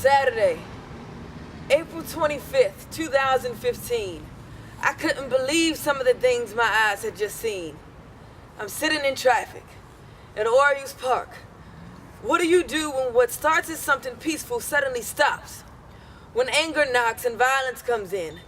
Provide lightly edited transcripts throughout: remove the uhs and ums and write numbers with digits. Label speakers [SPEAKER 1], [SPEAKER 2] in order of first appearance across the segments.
[SPEAKER 1] Saturday, April 25th, 2015. I couldn't believe some of the things my eyes had just seen. I'm sitting in traffic at Orius Park. What do you do when what starts as something peaceful suddenly stops? When anger knocks and violence comes in.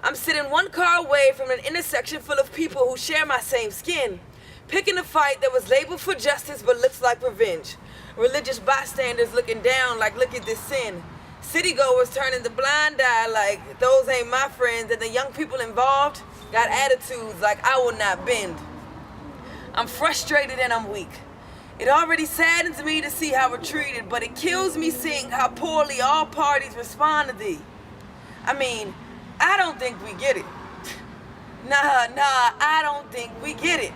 [SPEAKER 1] I'm sitting one car away from an intersection full of people who share my same skin, picking a fight that was labeled for justice but looks like revenge. Religious bystanders looking down like, look at this sin. Citygoers turning the blind eye like, those ain't my friends, and the young people involved got attitudes like, I will not bend. I'm frustrated and I'm weak. It already saddens me to see how we're treated, but it kills me seeing how poorly all parties respond to thee. I mean, I don't think we get it. Nah, I don't think we get it.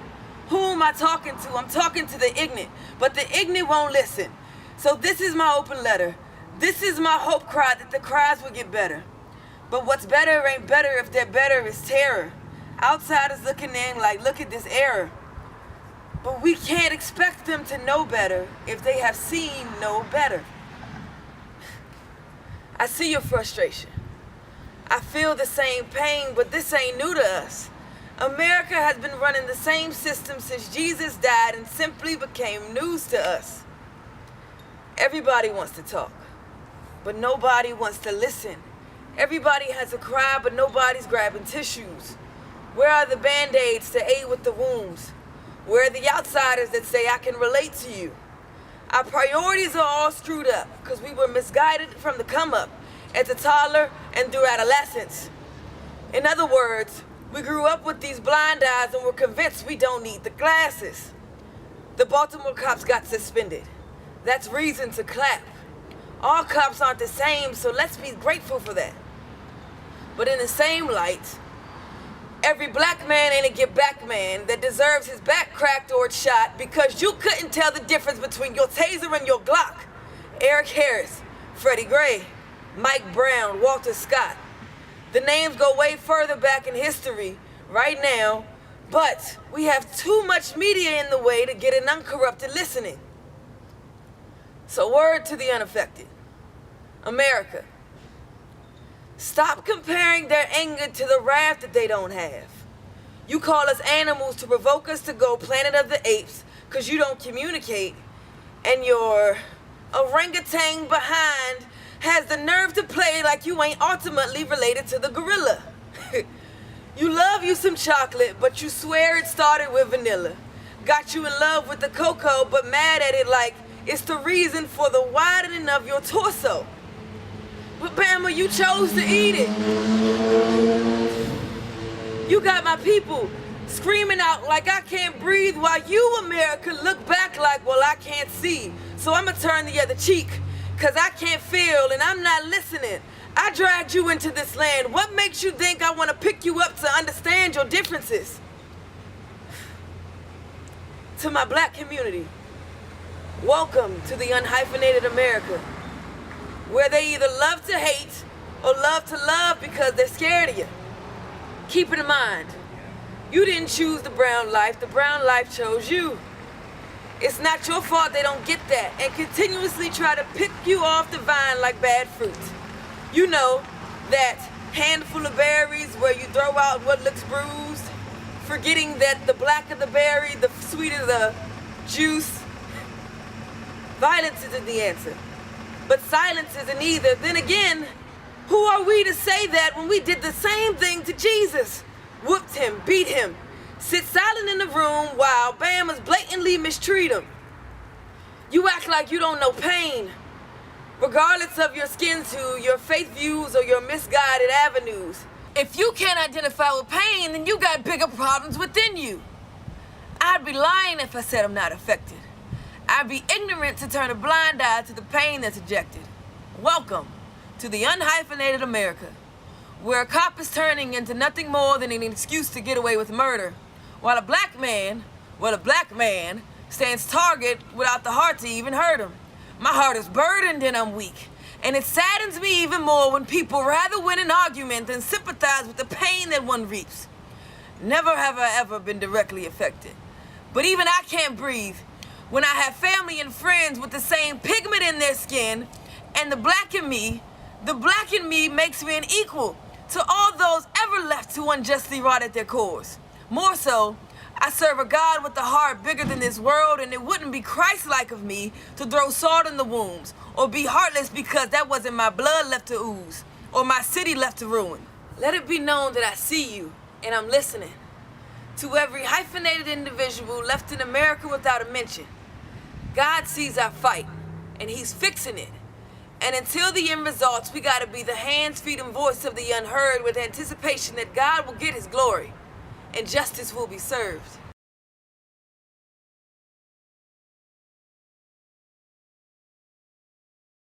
[SPEAKER 1] Who am I talking to? I'm talking to the ignorant, but the ignorant won't listen. So this is my open letter. This is my hope cry that the cries will get better. But what's better ain't better if their better is terror. Outsiders looking in like, look at this error. But we can't expect them to know better if they have seen no better. I see your frustration. I feel the same pain, but this ain't new to us. America has been running the same system since Jesus died and simply became news to us. Everybody wants to talk, but nobody wants to listen. Everybody has a cry, but nobody's grabbing tissues. Where are the band-aids to aid with the wounds? Where are the outsiders that say, I can relate to you? Our priorities are all screwed up because we were misguided from the come-up as a toddler and through adolescence. In other words, we grew up with these blind eyes and were convinced we don't need the glasses. The Baltimore cops got suspended. That's reason to clap. All cops aren't the same, so let's be grateful for that. But in the same light, every black man ain't a get back man that deserves his back cracked or shot because you couldn't tell the difference between your taser and your Glock. Eric Harris, Freddie Gray, Mike Brown, Walter Scott. The names go way further back in history right now, but we have too much media in the way to get an uncorrupted listening. So word to the unaffected. America, stop comparing their anger to the wrath that they don't have. You call us animals to provoke us to go Planet of the Apes because you don't communicate, and your orangutan behind has the nerve to play like you ain't ultimately related to the gorilla. You love you some chocolate, but you swear it started with vanilla. Got you in love with the cocoa, but mad at it like it's the reason for the widening of your torso. But Bama, you chose to eat it. You got my people screaming out like I can't breathe while you, America, look back like, well, I can't see. So I'ma turn the other cheek, cause I can't feel and I'm not listening. I dragged you into this land. What makes you think I wanna pick you up to understand your differences? To my black community, welcome to the unhyphenated America, where they either love to hate or love to love because they're scared of you. Keep it in mind, you didn't choose the brown life chose you. It's not your fault they don't get that and continuously try to pick you off the vine like bad fruit. You know, that handful of berries where you throw out what looks bruised, forgetting that the blacker the berry, the sweeter the juice. Violence isn't the answer, but silence isn't either. Then again, who are we to say that when we did the same thing to Jesus? Whooped him, beat him, sit silent in the room while Bamas blatantly mistreat him. You act like you don't know pain, regardless of your skin tone, your faith views, or your misguided avenues. If you can't identify with pain, then you got bigger problems within you. I'd be lying if I said I'm not affected. I'd be ignorant to turn a blind eye to the pain that's ejected. Welcome to the unhyphenated America, where a cop is turning into nothing more than an excuse to get away with murder, while a black man stands target without the heart to even hurt him. My heart is burdened and I'm weak, and it saddens me even more when people rather win an argument than sympathize with the pain that one reaps. Never have I ever been directly affected, but even I can't breathe when I have family and friends with the same pigment in their skin And the black in me makes me an equal to all those ever left who unjustly rot at their cores. More so, I serve a God with a heart bigger than this world, and it wouldn't be Christ-like of me to throw salt in the wounds or be heartless because that wasn't my blood left to ooze or my city left to ruin. Let it be known that I see you and I'm listening. To every hyphenated individual left in America without a mention, God sees our fight and he's fixing it. And until the end results, we gotta be the hands, feet, and voice of the unheard with anticipation that God will get his glory and justice will be served.